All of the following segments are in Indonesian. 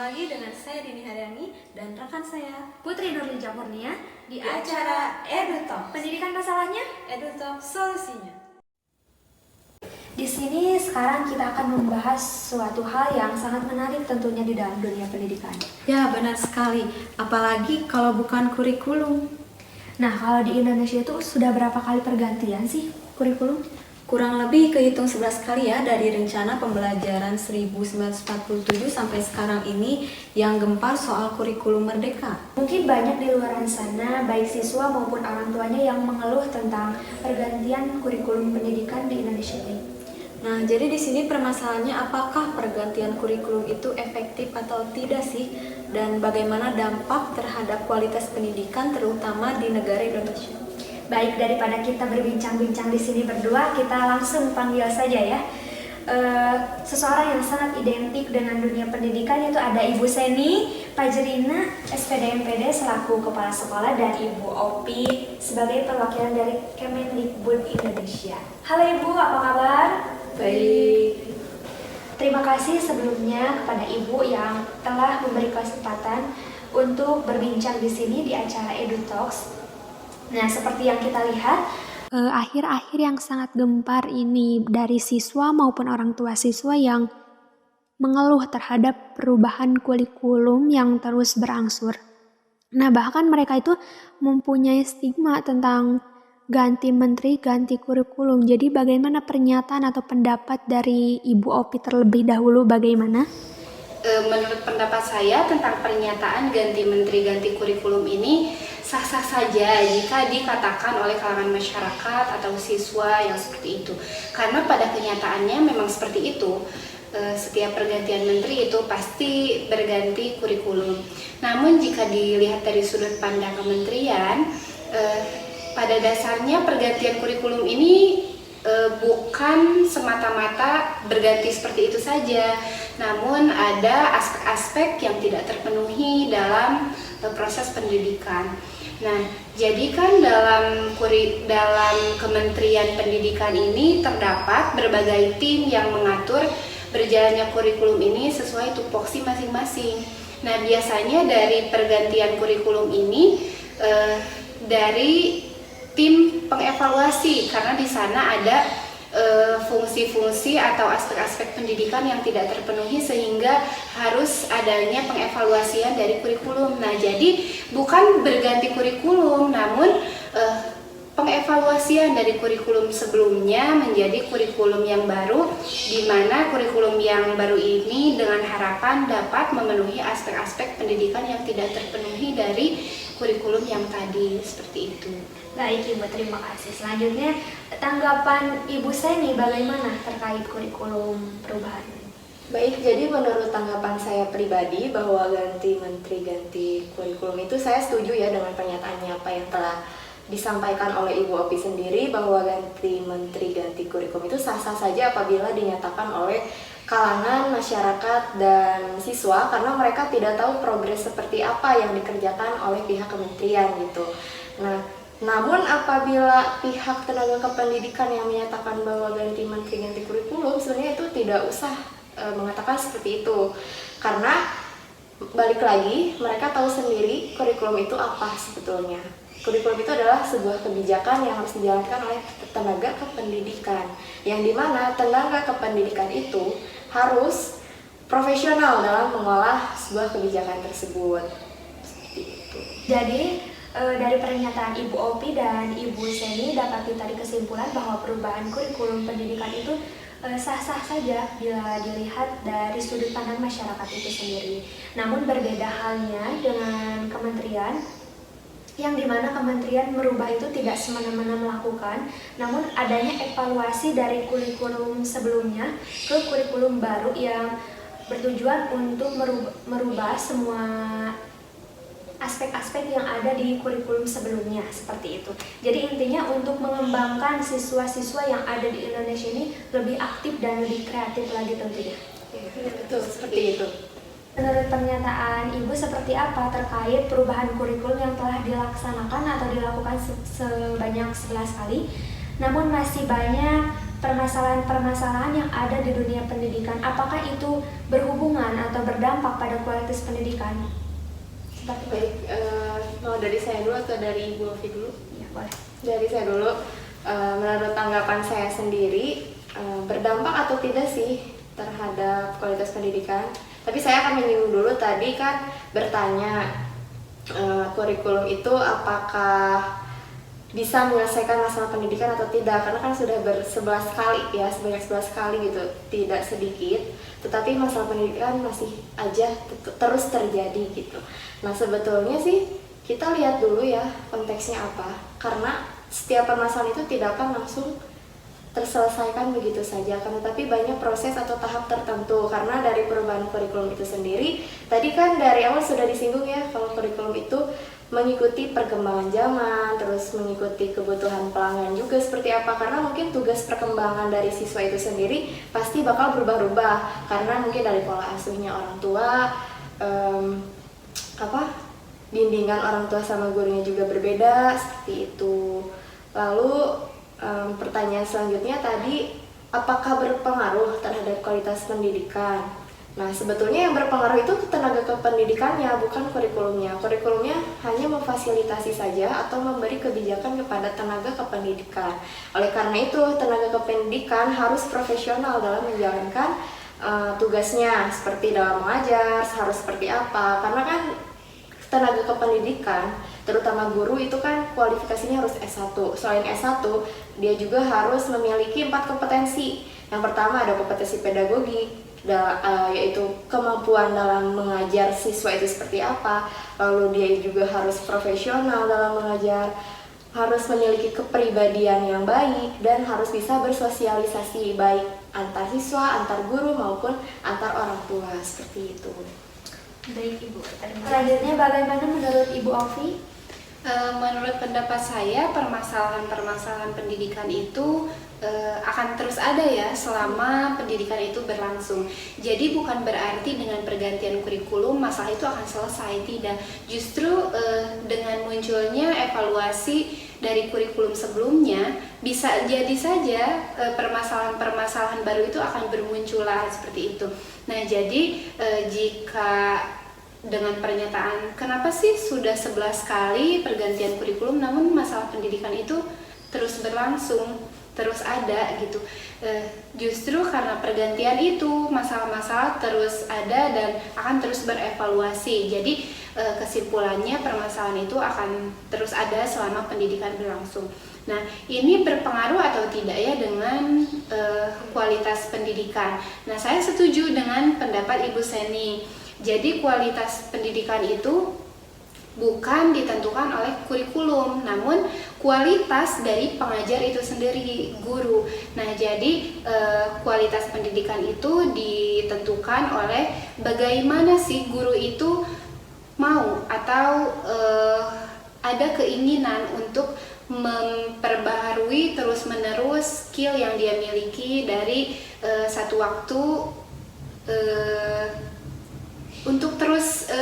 lagi dengan saya Dini Haryani dan rekan saya Putri Nurlija Murnia di acara EduTalk. Pendidikan masalahnya, EduTalk solusinya. Di sini sekarang kita akan membahas suatu hal yang sangat menarik tentunya di dalam dunia pendidikan. Ya, benar sekali. Apalagi kalau bukan kurikulum. Nah, kalau di Indonesia itu sudah berapa kali pergantian sih kurikulum? Kurang lebih kehitung 11 kali ya dari rencana pembelajaran 1947 sampai sekarang ini yang gempar soal kurikulum merdeka. Mungkin banyak di luar sana, baik siswa maupun orang tuanya yang mengeluh tentang pergantian kurikulum pendidikan di Indonesia ini. Nah, jadi di sini permasalahannya apakah pergantian kurikulum itu efektif atau tidak sih? Dan bagaimana dampak terhadap kualitas pendidikan terutama di negara Indonesia? Baik, daripada kita berbincang-bincang di sini berdua, kita langsung panggil saja ya. Seseorang yang sangat identik dengan dunia pendidikan yaitu ada Ibu Seni Pajrina, SPD MPD selaku Kepala Sekolah, dan Ibu Opi sebagai perwakilan dari Kemendikbud Indonesia. Halo Ibu, apa kabar? Baik. Terima kasih sebelumnya kepada Ibu yang telah memberi kesempatan untuk berbincang di sini di acara EduTalks. Nah, seperti yang kita lihat, akhir-akhir yang sangat gempar ini dari siswa maupun orang tua siswa yang mengeluh terhadap perubahan kurikulum yang terus berangsur. Nah, bahkan mereka itu mempunyai stigma tentang ganti menteri, ganti kurikulum. Jadi bagaimana pernyataan atau pendapat dari Ibu Opi terlebih dahulu bagaimana? Menurut pendapat saya tentang pernyataan ganti menteri, ganti kurikulum ini sah-sah saja jika dikatakan oleh kalangan masyarakat atau siswa yang seperti itu. Karena pada kenyataannya memang seperti itu. Setiap pergantian menteri itu pasti berganti kurikulum. Namun jika dilihat dari sudut pandang kementerian, pada dasarnya pergantian kurikulum ini bukan semata-mata berganti seperti itu saja, namun ada aspek-aspek yang tidak terpenuhi dalam proses pendidikan. Nah, jadi kan dalam Kementerian Pendidikan ini terdapat berbagai tim yang mengatur berjalannya kurikulum ini sesuai tupoksi masing-masing. Nah, biasanya dari pergantian kurikulum ini dari tim pengevaluasi, karena di sana ada fungsi-fungsi atau aspek-aspek pendidikan yang tidak terpenuhi sehingga harus adanya pengevaluasian dari kurikulum. Nah, jadi bukan berganti kurikulum, namun pengevaluasian dari kurikulum sebelumnya menjadi kurikulum yang baru, di mana kurikulum yang baru ini dengan harapan dapat memenuhi aspek-aspek pendidikan yang tidak terpenuhi dari kurikulum yang tadi, seperti itu. Baik Ibu, terima kasih. Selanjutnya, tanggapan Ibu Seni bagaimana terkait kurikulum perubahan? Baik, jadi menurut tanggapan saya pribadi bahwa ganti menteri, ganti kurikulum itu saya setuju ya dengan pernyataannya apa yang telah disampaikan oleh Ibu Opi sendiri, bahwa ganti menteri, ganti kurikulum itu sah-sah saja apabila dinyatakan oleh kalangan masyarakat dan siswa, karena mereka tidak tahu progres seperti apa yang dikerjakan oleh pihak kementerian gitu. Nah, namun apabila pihak tenaga kependidikan yang menyatakan bahwa ganti menteri, ganti kurikulum, sebenarnya itu tidak usah mengatakan seperti itu, karena balik lagi mereka tahu sendiri kurikulum itu apa sebetulnya. Kurikulum itu adalah sebuah kebijakan yang harus dijalankan oleh tenaga kependidikan, yang dimana tenaga kependidikan itu harus profesional dalam mengolah sebuah kebijakan tersebut. Seperti itu. Jadi, dari pernyataan Ibu Opi dan Ibu Seni dapat ditarik kesimpulan bahwa perubahan kurikulum pendidikan itu sah-sah saja bila dilihat dari sudut pandang masyarakat itu sendiri. Namun berbeda halnya dengan kementerian, yang dimana kementerian merubah itu tidak semena-mena melakukan, namun adanya evaluasi dari kurikulum sebelumnya ke kurikulum baru yang bertujuan untuk merubah semua aspek-aspek yang ada di kurikulum sebelumnya, seperti itu. Jadi intinya untuk mengembangkan siswa-siswa yang ada di Indonesia ini lebih aktif dan lebih kreatif lagi tentunya. Ya, betul, seperti itu. Menurut pernyataan Ibu seperti apa terkait perubahan kurikulum yang telah dilaksanakan atau dilakukan sebanyak 11 kali, namun masih banyak permasalahan-permasalahan yang ada di dunia pendidikan, apakah itu berhubungan atau berdampak pada kualitas pendidikan? Seperti itu. Baik, mau dari saya dulu atau dari Ibu Ovi dulu? Ya, boleh. Dari saya dulu, menurut tanggapan saya sendiri, berdampak atau tidak sih terhadap kualitas pendidikan? Tapi saya akan menyinggung dulu tadi kan bertanya kurikulum itu apakah bisa menyelesaikan masalah pendidikan atau tidak, karena kan sudah bersebelas kali ya, sebanyak 11 kali gitu, tidak sedikit, tetapi masalah pendidikan masih aja terus terjadi gitu. Nah sebetulnya sih kita lihat dulu ya konteksnya apa, karena setiap permasalahan itu tidak akan langsung terselesaikan begitu saja, karena tapi banyak proses atau tahap tertentu. Karena dari perubahan kurikulum itu sendiri, tadi kan dari awal sudah disinggung ya, kalau kurikulum itu mengikuti perkembangan zaman, terus mengikuti kebutuhan pelanggan juga seperti apa, karena mungkin tugas perkembangan dari siswa itu sendiri pasti bakal berubah-ubah, karena mungkin dari pola asuhnya orang tua, bimbingan orang tua sama gurunya juga berbeda seperti itu. Lalu pertanyaan selanjutnya tadi, apakah berpengaruh terhadap kualitas pendidikan? Nah, sebetulnya yang berpengaruh itu tenaga kependidikannya, bukan kurikulumnya. Kurikulumnya hanya memfasilitasi saja atau memberi kebijakan kepada tenaga kependidikan. Oleh karena itu, tenaga kependidikan harus profesional dalam menjalankan tugasnya, seperti dalam mengajar, harus seperti apa. Karena kan tenaga kependidikan, terutama guru itu kan kualifikasinya harus S1. Selain S1, dia juga harus memiliki 4 kompetensi. Yang pertama ada kompetensi pedagogi, yaitu kemampuan dalam mengajar siswa itu seperti apa. Lalu dia juga harus profesional dalam mengajar, harus memiliki kepribadian yang baik, dan harus bisa bersosialisasi baik antar siswa, antar guru maupun antar orang tua, seperti itu. Baik Ibu, selanjutnya bagaimana menurut Ibu Ovi? Menurut pendapat saya, permasalahan-permasalahan pendidikan itu akan terus ada ya selama pendidikan itu berlangsung. Jadi bukan berarti dengan pergantian kurikulum masalah itu akan selesai, tidak. Justru dengan munculnya evaluasi dari kurikulum sebelumnya, bisa jadi saja permasalahan-permasalahan baru itu akan bermunculan seperti itu. Nah, jadi jika dengan pernyataan kenapa sih sudah 11 kali pergantian kurikulum namun masalah pendidikan itu terus berlangsung, terus ada gitu. Justru karena pergantian itu masalah-masalah terus ada dan akan terus berevaluasi. Jadi kesimpulannya permasalahan itu akan terus ada selama pendidikan berlangsung. Nah, ini berpengaruh atau tidak ya dengan kualitas pendidikan? Nah, saya setuju dengan pendapat Ibu Seni. Jadi kualitas pendidikan itu bukan ditentukan oleh kurikulum, namun kualitas dari pengajar itu sendiri, guru. Nah, jadi kualitas pendidikan itu ditentukan oleh bagaimana sih guru itu mau atau ada keinginan untuk memperbaharui terus-menerus skill yang dia miliki dari satu waktu untuk terus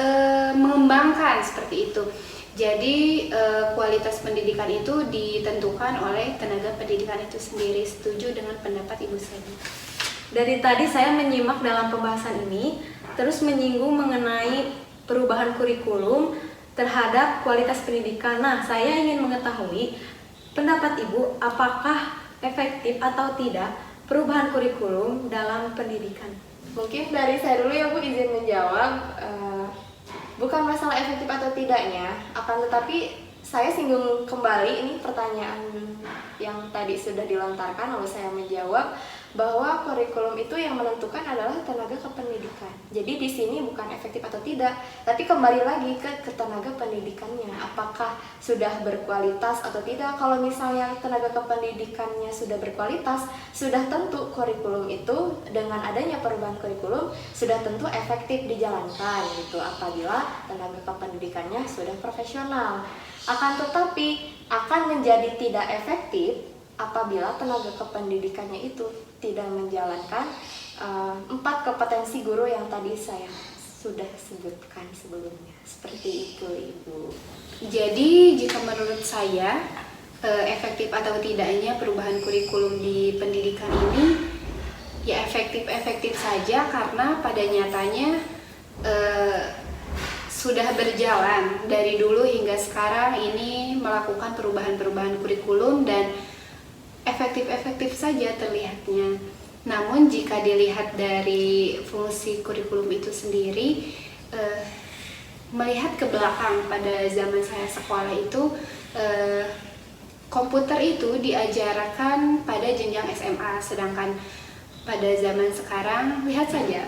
mengembangkan seperti itu. Jadi kualitas pendidikan itu ditentukan oleh tenaga pendidikan itu sendiri. Setuju dengan pendapat Ibu Seni. Dari tadi saya menyimak dalam pembahasan ini, terus menyinggung mengenai perubahan kurikulum terhadap kualitas pendidikan. Nah, saya ingin mengetahui pendapat Ibu, apakah efektif atau tidak perubahan kurikulum dalam pendidikan? Mungkin dari saya dulu ya Bu, izin menjawab. Bukan masalah efektif atau tidaknya, akan tetapi saya singgung kembali ini pertanyaan yang tadi sudah dilontarkan, lalu saya menjawab bahwa kurikulum itu yang menentukan adalah tenaga kependidikan. Jadi di sini bukan efektif atau tidak, tapi kembali lagi ke tenaga pendidikannya, apakah sudah berkualitas atau tidak. Kalau misalnya tenaga kependidikannya sudah berkualitas, sudah tentu kurikulum itu dengan adanya perubahan kurikulum sudah tentu efektif dijalankan gitu, apabila tenaga kependidikannya sudah profesional. Akan tetapi akan menjadi tidak efektif apabila tenaga kependidikannya itu tidak menjalankan 4 kompetensi guru yang tadi saya sudah sebutkan sebelumnya. Seperti itu Ibu. Jadi jika menurut saya efektif atau tidaknya perubahan kurikulum di pendidikan ini, ya efektif saja karena pada nyatanya sudah berjalan dari dulu hingga sekarang ini melakukan perubahan-perubahan kurikulum dan efektif saja terlihatnya. Namun jika dilihat dari fungsi kurikulum itu sendiri, melihat ke belakang pada zaman saya sekolah itu, komputer itu diajarkan pada jenjang SMA, sedangkan pada zaman sekarang lihat saja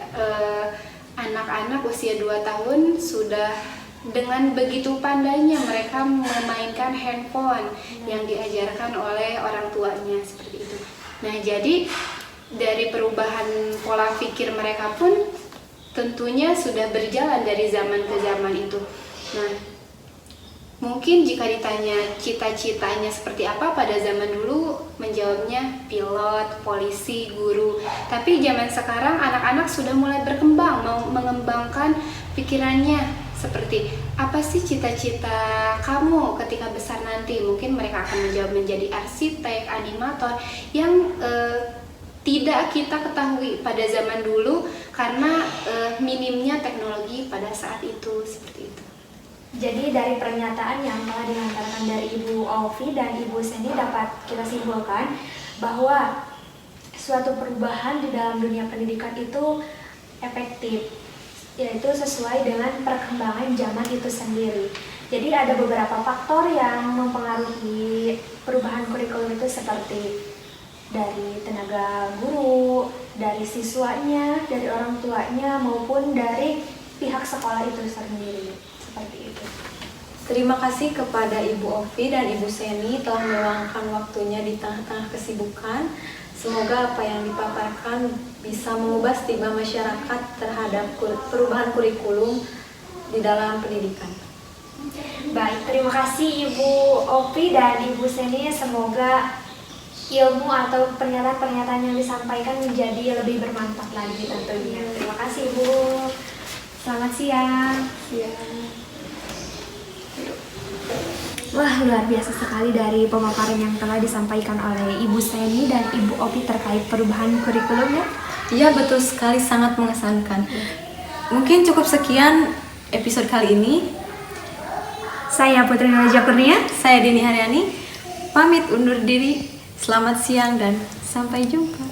anak-anak usia 2 tahun sudah dengan begitu pandainya mereka memainkan handphone yang diajarkan oleh orang tuanya seperti itu. Nah, jadi dari perubahan pola pikir mereka pun tentunya sudah berjalan dari zaman ke zaman itu. Nah, mungkin jika ditanya cita-citanya seperti apa pada zaman dulu, menjawabnya pilot, polisi, guru. Tapi zaman sekarang anak-anak sudah mulai berkembang, mau mengembangkan pikirannya. Seperti apa sih cita-cita kamu ketika besar nanti? Mungkin mereka akan menjawab menjadi arsitek, animator yang tidak kita ketahui pada zaman dulu karena minimnya teknologi pada saat itu, seperti itu. Jadi dari pernyataan yang telah dilontarkan dari Ibu Ovi dan Ibu Sandy dapat kita simpulkan bahwa suatu perubahan di dalam dunia pendidikan itu efektif, yaitu sesuai dengan perkembangan zaman itu sendiri. Jadi ada beberapa faktor yang mempengaruhi perubahan kurikulum itu seperti dari tenaga guru, dari siswanya, dari orang tuanya, maupun dari pihak sekolah itu sendiri. Seperti itu. Terima kasih kepada Ibu Ovi dan Ibu Seni telah meluangkan waktunya di tengah-tengah kesibukan. Semoga apa yang dipaparkan bisa mengubah stigma masyarakat terhadap perubahan kurikulum di dalam pendidikan. Baik, terima kasih Ibu Ovi dan Ibu Seni. Semoga ilmu atau pernyataan-pernyataan yang disampaikan menjadi lebih bermanfaat lagi tentunya. Terima kasih Ibu. Selamat siang. Wah, luar biasa sekali dari pemaparan yang telah disampaikan oleh Ibu Seni dan Ibu Ovi terkait perubahan kurikulum ya. Iya, betul sekali, sangat mengesankan. Mungkin cukup sekian episode kali ini. Saya Putri Raja Kurnia. Saya Dini Haryani, pamit undur diri. Selamat siang dan sampai jumpa.